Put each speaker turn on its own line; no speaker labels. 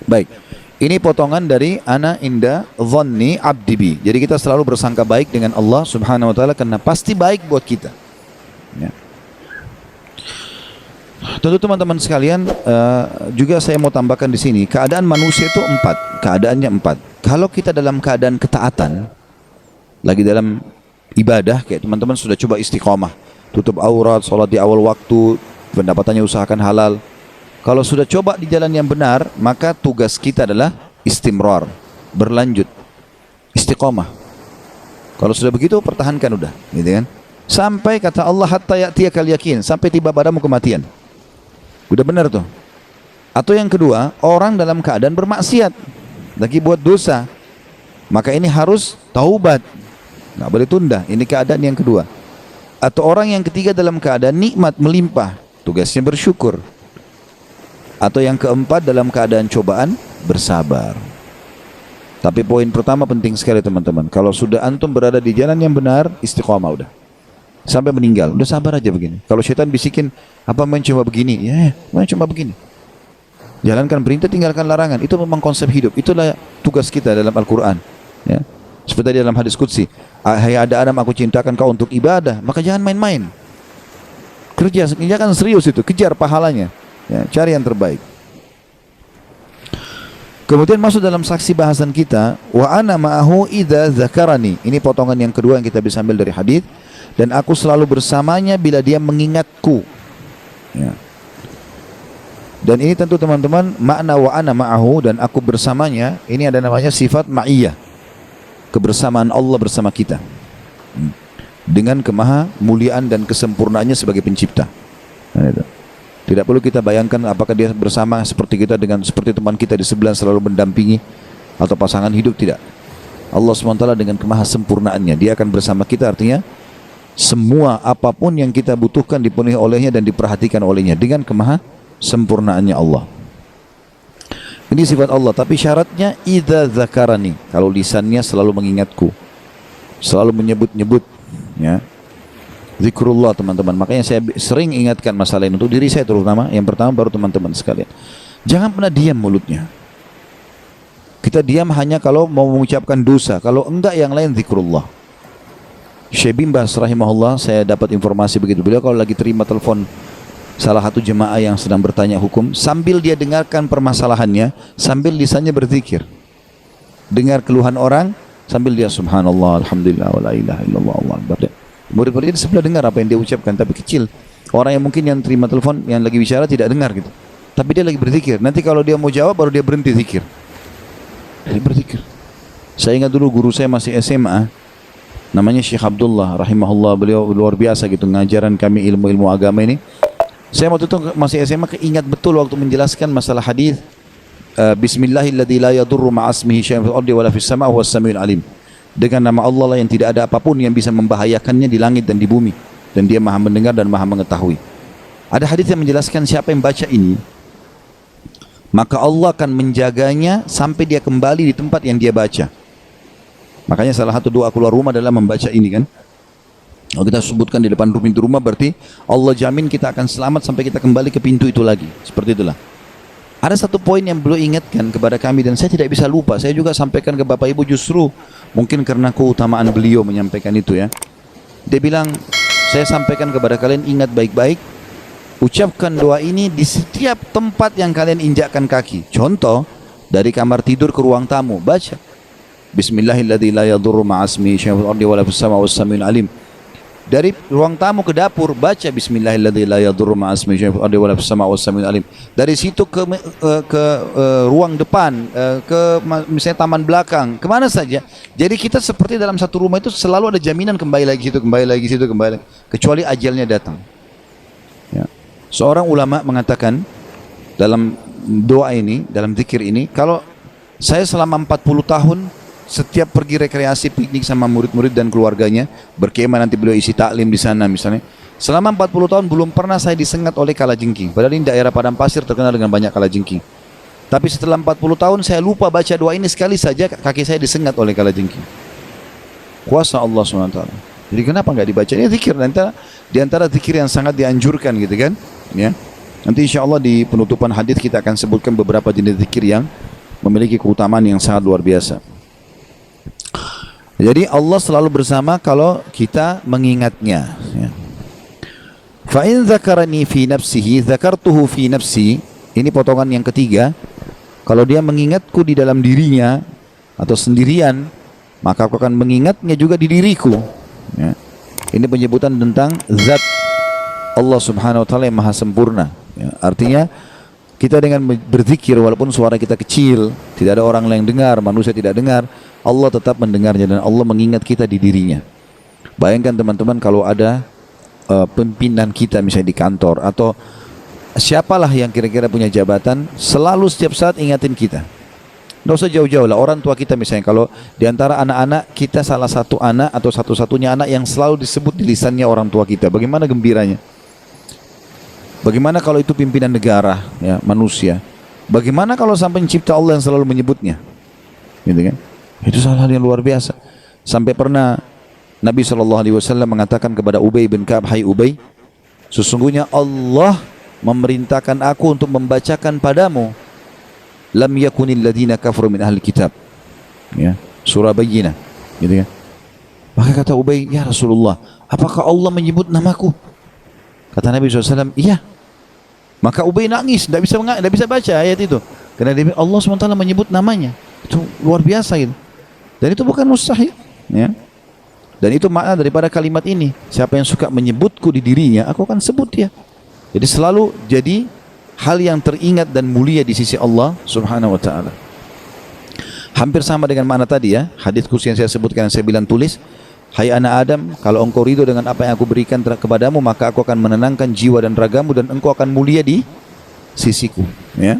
Baik. Ini potongan dari ana inda dhanni abdi bi. Jadi kita selalu bersangka baik dengan Allah Subhanahu wa taala karena pasti baik buat kita. Ya. Tentu teman-teman sekalian, juga saya mau tambahkan di sini, keadaan manusia itu empat, keadaannya empat. Kalau kita dalam keadaan ketaatan, lagi dalam ibadah, kayak teman-teman sudah coba istiqomah, tutup aurat, sholat di awal waktu, pendapatannya usahakan halal. Kalau sudah coba di jalan yang benar, maka tugas kita adalah istimrar, berlanjut, istiqomah. Kalau sudah begitu, pertahankan udah, gitu kan? Sampai kata Allah hatta ya'tiyakal yakin, sampai tiba padamu kematian. Udah benar tuh. Atau yang kedua, orang dalam keadaan bermaksiat, lagi buat dosa, maka ini harus taubat, nggak boleh tunda. Ini keadaan yang kedua. Atau orang yang ketiga dalam keadaan nikmat melimpah, tugasnya bersyukur. Atau yang keempat dalam keadaan cobaan, bersabar. Tapi poin pertama penting sekali teman-teman. Kalau sudah antum berada di jalan yang benar, istiqomah udah. Sampai meninggal, udah sabar aja begini. Kalau syaitan bisikin, apa main cuma begini? Ya, main cuma begini. Jalankan perintah, tinggalkan larangan. Itu memang konsep hidup. Itulah tugas kita dalam Al-Quran. Ya. Seperti dalam hadis Qudsi, hai ada Adam, aku cintakan kau untuk ibadah, maka jangan main-main. Kerjakan serius itu, kejar pahalanya. Ya, cari yang terbaik. Kemudian masuk dalam saksi bahasan kita, wa ana ma'ahu idza zakarani. Ini potongan yang kedua yang kita bisa ambil dari hadis. Dan aku selalu bersamanya bila dia mengingatku. Ya. Dan ini tentu teman-teman, makna wa ana ma'ahu, dan aku bersamanya, ini ada namanya sifat ma'iyah, kebersamaan Allah bersama kita, dengan kemaha muliaan dan kesempurnaannya sebagai pencipta. Nah, itu. Tidak perlu kita bayangkan apakah dia bersama seperti kita, dengan seperti teman kita di sebelah selalu mendampingi, atau pasangan hidup, tidak. Allah SWT dengan kemaha sempurnaannya, dia akan bersama kita, artinya semua apapun yang kita butuhkan dipenuhi olehnya dan diperhatikan olehnya dengan kemaha sempurnaannya Allah. Ini sifat Allah, tapi syaratnya idza zakarani, kalau lisannya selalu mengingatku, selalu menyebut-nyebut, ya. Zikrullah teman-teman. Makanya saya sering ingatkan masalah ini untuk diri saya terutama, yang pertama, baru teman-teman sekalian. Jangan pernah diam mulutnya. Kita diam hanya kalau mau mengucapkan dosa, kalau enggak yang lain zikrullah. Syekh bin Baz rahimahullah, saya dapat informasi begitu, beliau kalau lagi terima telepon salah satu jemaah yang sedang bertanya hukum, sambil dia dengarkan permasalahannya, sambil lisannya berzikir. Dengar keluhan orang, sambil dia subhanallah, alhamdulillah, wa la ilaha illallah, Allah akbar. Murid-murid di sebelah dengar apa yang dia ucapkan, tapi kecil. Orang yang mungkin yang terima telepon, yang lagi bicara tidak dengar gitu. Tapi dia lagi berzikir. Nanti kalau dia mau jawab, baru dia berhenti zikir. Dia berzikir. Saya ingat dulu guru saya masih SMA, namanya Syekh Abdullah rahimahullah, beliau luar biasa gitu ngajaran kami ilmu-ilmu agama ini. Saya waktu itu masih SMA keingat betul waktu menjelaskan masalah hadis Bismillahilladzi la yadurru ma'asmihi syai'un fil ardi wala fis sama'i huwas samiul alim. Dengan nama Allah lah yang tidak ada apapun yang bisa membahayakannya di langit dan di bumi, dan dia maha mendengar dan maha mengetahui. Ada hadis yang menjelaskan siapa yang baca ini, maka Allah akan menjaganya sampai dia kembali di tempat yang dia baca. Makanya salah satu doa keluar rumah adalah membaca ini kan. Kalau kita sebutkan di depan pintu rumah, berarti Allah jamin kita akan selamat sampai kita kembali ke pintu itu lagi. Seperti itulah. Ada satu poin yang beliau ingatkan kepada kami dan saya tidak bisa lupa. Saya juga sampaikan ke Bapak Ibu, justru mungkin karena keutamaan beliau menyampaikan itu ya. Dia bilang, saya sampaikan kepada kalian, ingat baik-baik, ucapkan doa ini di setiap tempat yang kalian injakkan kaki. Contoh, dari kamar tidur ke ruang tamu, baca Bismillahilladzi la yadurru ma'asmihi syai'un fil ardi wala fis sama'i was samiul alim. Dari ruang tamu ke dapur, baca Bismillahilladzi la yadurru ma'asmihi syai'un fil ardi wala fis sama'i was samiul alim. Dari situ ke ruang depan, ke misalnya taman belakang, kemana saja. Jadi kita seperti dalam satu rumah itu selalu ada jaminan kembali lagi situ, kembali lagi situ, kembali lagi, kecuali ajalnya datang. Ya. Seorang ulama mengatakan dalam doa ini, dalam zikir ini, kalau saya selama 40 tahun setiap pergi rekreasi piknik sama murid-murid dan keluarganya, berkemah, nanti beliau isi taklim di sana misalnya, selama 40 tahun belum pernah saya disengat oleh kalajengking. Padahal ini daerah padang pasir terkenal dengan banyak kalajengking. Tapi setelah 40 tahun saya lupa baca doa ini, sekali saja kaki saya disengat oleh kalajengking. Kuasa Allah SWT. Jadi kenapa nggak dibaca? Ini zikir, di antara zikir yang sangat dianjurkan gitu kan. Ya. Nanti insya Allah di penutupan hadis kita akan sebutkan beberapa jenis zikir yang memiliki keutamaan yang sangat luar biasa. Jadi Allah selalu bersama kalau kita mengingatnya. Ya. Fa in dzakarani fi nafsihi dzakartuhu fi nafsi. Ini potongan yang ketiga. Kalau dia mengingatku di dalam dirinya atau sendirian, maka aku akan mengingatnya juga di diriku. Ya. Ini penyebutan tentang zat Allah Subhanahu wa taala yang maha sempurna. Ya. Artinya kita dengan berzikir walaupun suara kita kecil, tidak ada orang lain dengar, manusia tidak dengar, Allah tetap mendengarnya dan Allah mengingat kita di dirinya. Bayangkan teman-teman kalau ada pimpinan kita misalnya di kantor atau siapalah yang kira-kira punya jabatan, selalu setiap saat ingatin kita. Tidak usah jauh-jauh lah, orang tua kita misalnya, kalau di antara anak-anak kita salah satu anak atau satu-satunya anak yang selalu disebut di lisannya orang tua kita, bagaimana gembiranya? Bagaimana kalau itu pimpinan negara, ya, manusia? Bagaimana kalau sampai pencipta Allah yang selalu menyebutnya? Gitu kan? Itu salah yang luar biasa. Sampai pernah Nabi SAW mengatakan kepada Ubay bin Ka'ab, hai Ubay, sesungguhnya Allah memerintahkan aku untuk membacakan padamu lam yakunil ladina kafaru min ahli kitab, ya, surah Bayyinah, gitu kan. Maka kata Ubay, ya Rasulullah, apakah Allah menyebut namaku? Kata Nabi SAW, iya. Maka Ubay nangis, tidak bisa baca ayat itu, karena dia, Allah SWT menyebut namanya. Itu luar biasa gitu. Dan itu bukan mustahil, ya. Dan itu makna daripada kalimat ini, siapa yang suka menyebutku di dirinya, aku akan sebut dia. Jadi selalu jadi hal yang teringat dan mulia di sisi Allah Subhanahu wa taala. Hampir sama dengan makna tadi, ya, hadis kursi yang saya sebutkan, yang saya bilang tulis, hai anak Adam, kalau engkau ridho dengan apa yang aku berikan kepadamu, maka aku akan menenangkan jiwa dan ragamu dan engkau akan mulia di sisiku, ya.